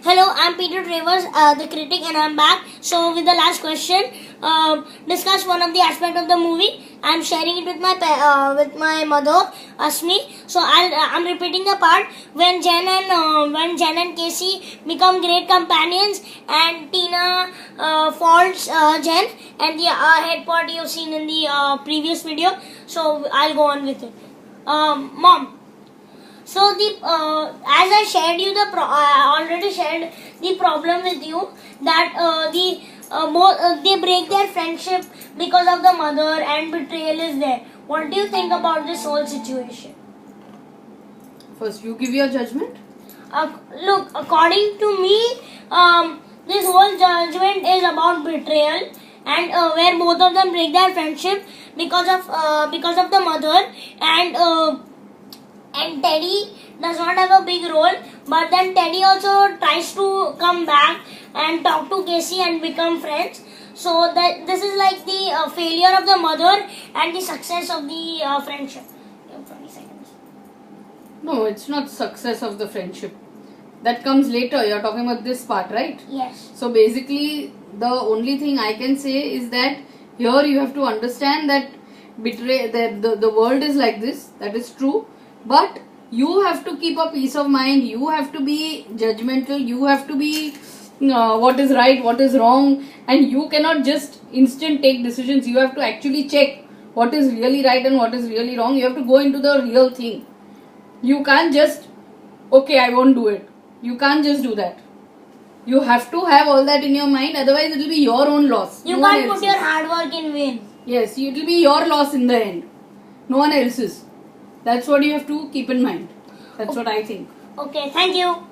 Hello, I'm Peter Travers, the critic, and I'm back. So, with the last question, discuss one of the aspect of the movie. I'm sharing it with my mother, Asmi. So, I'm repeating the part when Jen and Casey become great companions, and Tina faults Jen, and the head part you've seen in the previous video. So, I'll go on with it. Mom. So as I shared you I already shared the problem with you that they break their friendship because of the mother and betrayal is there. What do you think about this whole situation? First, you give your judgment. Look, according to me, this whole judgment is about betrayal, and where both of them break their friendship because of the mother, and Teddy does not have a big role, but then Teddy also tries to come back and talk to Casey and become friends. So that this is like the failure of the mother and the success of the friendship. 20 seconds. No, it's not success of the friendship. That comes later. You're talking about this part, right? Yes. So basically, the only thing I can say is that here you have to understand that the world is like this. That is true. But you have to keep a peace of mind. You have to be judgmental. You have to be what is right, what is wrong, and you cannot just instant take decisions. You have to actually check what is really right and what is really wrong. You have to go into the real thing. You can't just, okay, I won't do it. You can't just do that. You have to have all that in your mind, otherwise it will be your own loss. You can't put your hard work in vain. Yes, it will be your loss in the end. No one else's. That's what you have to keep in mind. That's what I think. Okay, thank you.